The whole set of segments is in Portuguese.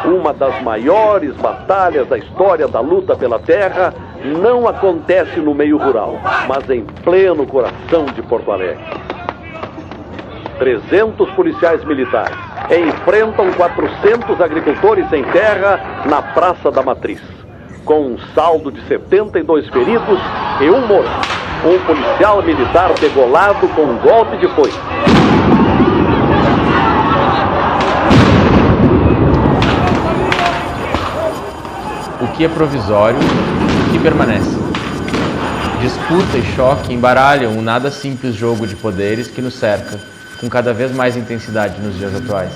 Uma das maiores batalhas da história da luta pela terra não acontece no meio rural, mas em pleno coração de Porto Alegre. 300 policiais militares enfrentam 400 agricultores sem terra na Praça da Matriz, com um saldo de 72 feridos e um morto. Um policial militar degolado com um golpe de foice. O que é provisório, o que permanece. Disputa e choque embaralham um nada simples jogo de poderes que nos cerca, com cada vez mais intensidade nos dias atuais.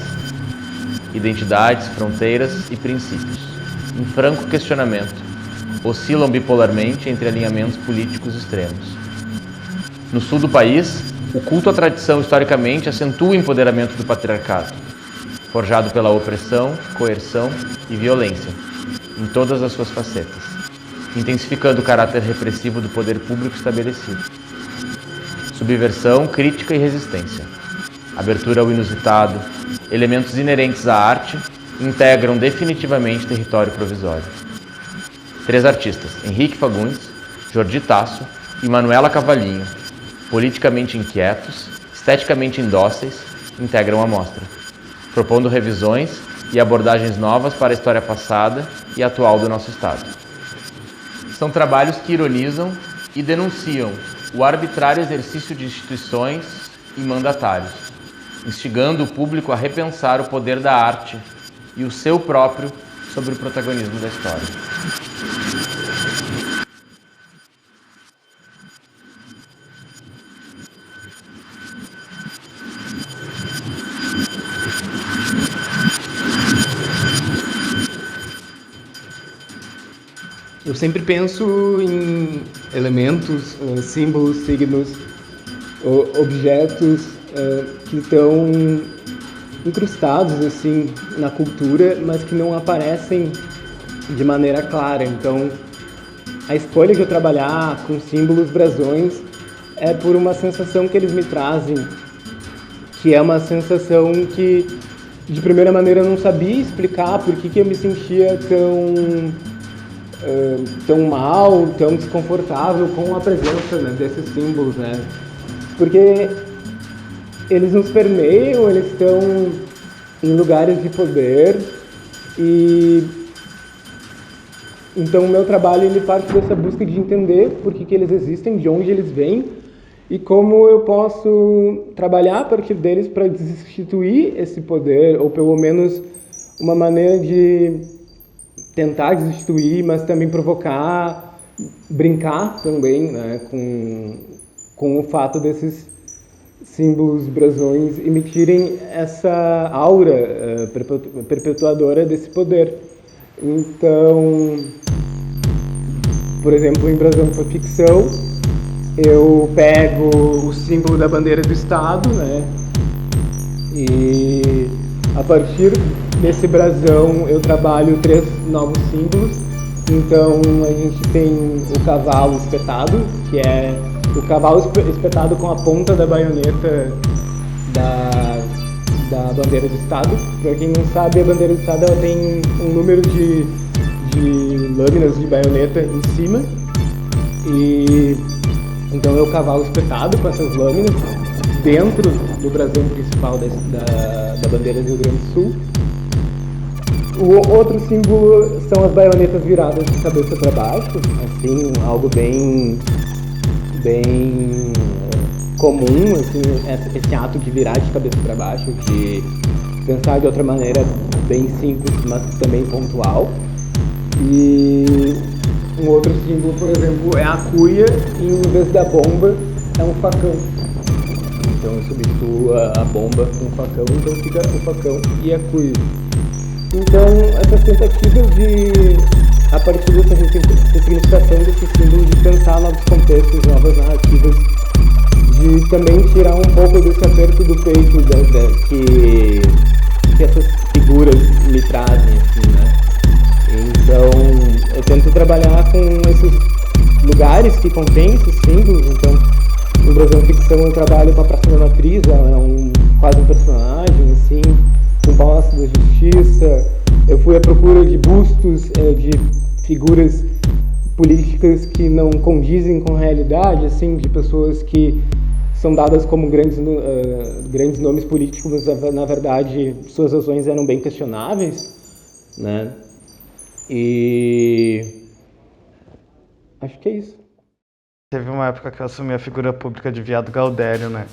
Identidades, fronteiras e princípios, em franco questionamento, oscilam bipolarmente entre alinhamentos políticos extremos. No sul do país, o culto à tradição historicamente acentua o empoderamento do patriarcado, forjado pela opressão, coerção e violência, em todas as suas facetas, intensificando o caráter repressivo do poder público estabelecido. Subversão, crítica e resistência, abertura ao inusitado, elementos inerentes à arte, integram definitivamente território provisório. 3 artistas, Henrique Fagundes, Jordi Tasso e Manuela Cavalinho, politicamente inquietos, esteticamente indóceis, integram a mostra, propondo revisões e abordagens novas para a história passada e atual do nosso Estado. São trabalhos que ironizam e denunciam o arbitrário exercício de instituições e mandatários, instigando o público a repensar o poder da arte e o seu próprio sobre o protagonismo da história. Eu sempre penso em elementos, símbolos, signos, objetos que estão incrustados assim na cultura, mas que não aparecem de maneira clara. Então, a escolha de eu trabalhar com símbolos, brasões, é por uma sensação que eles me trazem, que é uma sensação que, de primeira maneira, eu não sabia explicar por que eu me sentia tão mal, tão desconfortável com a presença, né, desses símbolos, né? Porque eles nos permeiam, eles estão em lugares de poder e então o meu trabalho ele parte dessa busca de entender por que eles existem, de onde eles vêm e como eu posso trabalhar a partir deles para destituir esse poder, ou pelo menos uma maneira de tentar destituir, mas também provocar, brincar também, né, com o fato desses símbolos, brasões emitirem essa aura perpetuadora desse poder. Então, por exemplo, em Brasão para Ficção, eu pego o símbolo da bandeira do Estado, né, e a partir desse brasão eu trabalho 3 novos símbolos. Então a gente tem o cavalo espetado, que é o cavalo espetado com a ponta da baioneta da bandeira do Estado. Para quem não sabe, a bandeira do Estado ela tem um número de lâminas de baioneta em cima. E então é o cavalo espetado com essas lâminas dentro do brasão principal da bandeira do Rio Grande do Sul. O outro símbolo são as baionetas viradas de cabeça para baixo, assim, algo bem comum, assim, esse ato de virar de cabeça para baixo, de pensar de outra maneira bem simples, mas também pontual. E um outro símbolo, por exemplo, é a cuia, e em vez da bomba é um facão. Então eu substituo a bomba com o facão, então fica o facão e a cuia. Então, essas tentativas de, a partir dessa ressignificação desse símbolo, de pensar novos contextos, novas narrativas, de também tirar um pouco desse aperto do peito que essas figuras me trazem, assim, né? Então, eu tento trabalhar com esses lugares que contêm esses símbolos. Então, no Brasão Ficção eu trabalho com a Praça da Matriz, ela é quase um personagem, assim, com o Palácio da Justiça, Eu fui à procura de bustos, de figuras políticas que não condizem com a realidade, assim, de pessoas que são dadas como grandes nomes políticos, mas na verdade suas ações eram bem questionáveis, né? E acho que é isso. Teve uma época que eu assumi a figura pública de Viado Gaudério, né?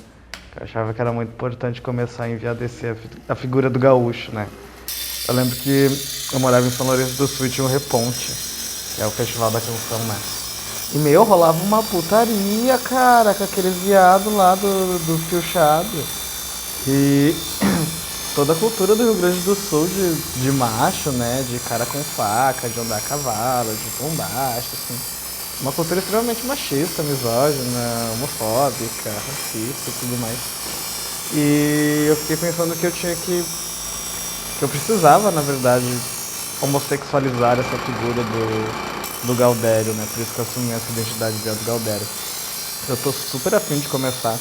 Eu achava que era muito importante começar a enviadecer a figura do gaúcho, né? Eu lembro que eu morava em São Lourenço do Sul e tinha o Reponte, que é o festival da canção, né? E rolava uma putaria, cara, com aqueles viados lá do piochado. E toda a cultura do Rio Grande do Sul de macho, né? De cara com faca, de andar a cavalo, de bombacha, assim. Uma cultura extremamente machista, misógina, homofóbica, racista e tudo mais. E eu fiquei pensando que eu precisava, na verdade, homossexualizar essa figura do Gaudério, né? Por isso que eu assumi essa identidade de Viado Gaudério. Eu tô super afim de começar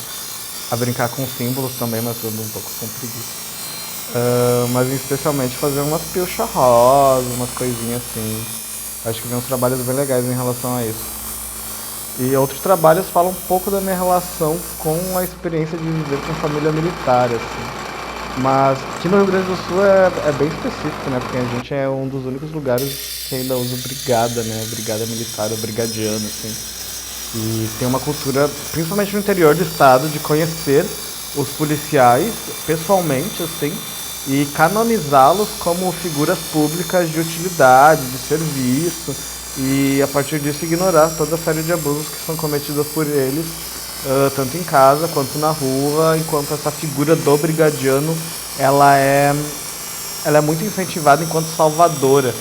a brincar com símbolos também, mas eu ando um pouco com preguiça. Mas especialmente fazer umas pilcha rosa, umas coisinhas assim. Acho que vem uns trabalhos bem legais em relação a isso. E outros trabalhos falam um pouco da minha relação com a experiência de viver com família militar, assim. Mas aqui no Rio Grande do Sul é bem específico, né? Porque a gente é um dos únicos lugares que ainda usa brigada, né? Brigada militar, ou brigadiano, assim. E tem uma cultura, principalmente no interior do estado, de conhecer os policiais pessoalmente, assim, e canonizá-los como figuras públicas de utilidade, de serviço, e a partir disso ignorar toda a série de abusos que são cometidos por eles, tanto em casa quanto na rua, enquanto essa figura do brigadiano ela é muito incentivada enquanto salvadora,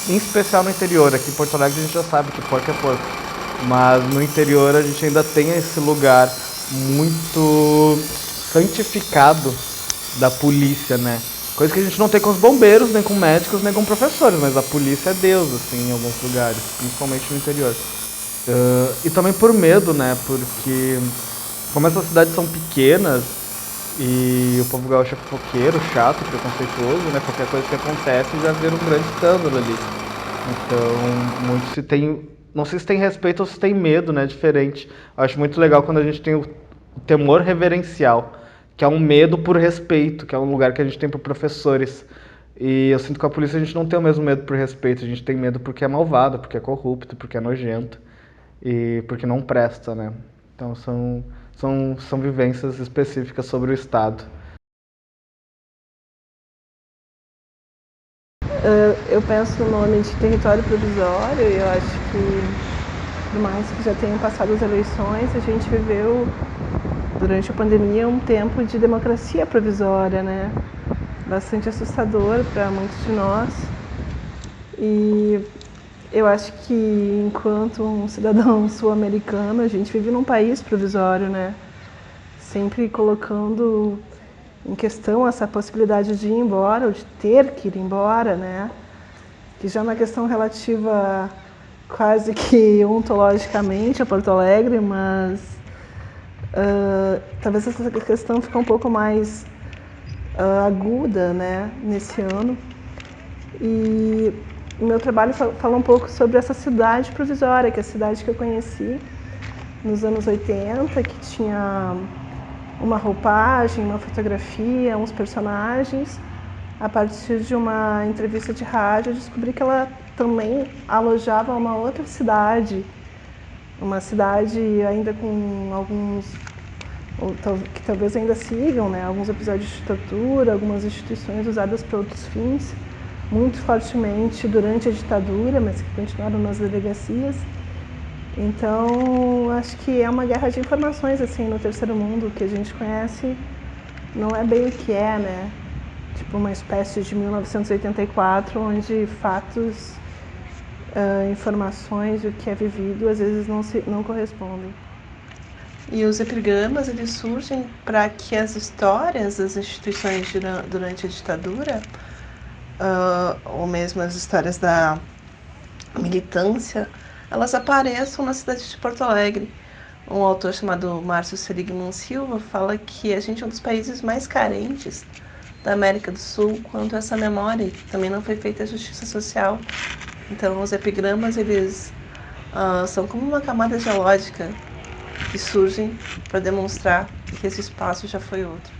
em especial no interior. Aqui em Porto Alegre a gente já sabe que porco é porco, mas no interior a gente ainda tem esse lugar muito santificado da polícia, né? Coisa que a gente não tem com os bombeiros, nem com médicos, nem com professores, mas a polícia é Deus, assim, em alguns lugares, principalmente no interior. E também por medo, né? Porque como essas cidades são pequenas e o povo gaúcho é fofoqueiro, chato, preconceituoso, né? Qualquer coisa que acontece já vira um grande escândalo ali. Então, muito se tem... Não sei se tem respeito ou se tem medo, né? Diferente. Eu acho muito legal quando a gente tem o temor reverencial, que é um medo por respeito, que é um lugar que a gente tem por professores. E eu sinto que com a polícia a gente não tem o mesmo medo por respeito, a gente tem medo porque é malvado, porque é corrupto, porque é nojento e porque não presta, né? Então são vivências específicas sobre o Estado. Eu penso no nome de território provisório e eu acho que, por mais que já tenham passado as eleições, a gente viveu durante a pandemia um tempo de democracia provisória, né? Bastante assustador para muitos de nós. E eu acho que enquanto um cidadão sul-americano, a gente vive num país provisório, né? Sempre colocando em questão essa possibilidade de ir embora, ou de ter que ir embora, né? Que já é uma questão relativa quase que ontologicamente a Porto Alegre, mas talvez essa questão fique um pouco mais aguda, né, nesse ano. E o meu trabalho fala um pouco sobre essa cidade provisória, que é a cidade que eu conheci nos anos 80, que tinha uma roupagem, uma fotografia, uns personagens. A partir de uma entrevista de rádio, eu descobri que ela também alojava uma outra cidade, uma cidade ainda com alguns, que talvez ainda sigam, né, alguns episódios de tortura, algumas instituições usadas para outros fins, muito fortemente durante a ditadura, mas que continuaram nas delegacias. Então, acho que é uma guerra de informações, assim, no terceiro mundo, que a gente conhece não é bem o que é, né? Tipo uma espécie de 1984, onde fatos, informações e o que é vivido, às vezes não correspondem. E os epigramas, eles surgem para que as histórias das instituições durante a ditadura, ou mesmo as histórias da militância, elas apareçam na cidade de Porto Alegre. Um autor chamado Márcio Seligman Silva fala que a gente é um dos países mais carentes da América do Sul quanto essa memória, e também não foi feita a justiça social. Então, os epigramas, eles são como uma camada geológica que surgem para demonstrar que esse espaço já foi outro.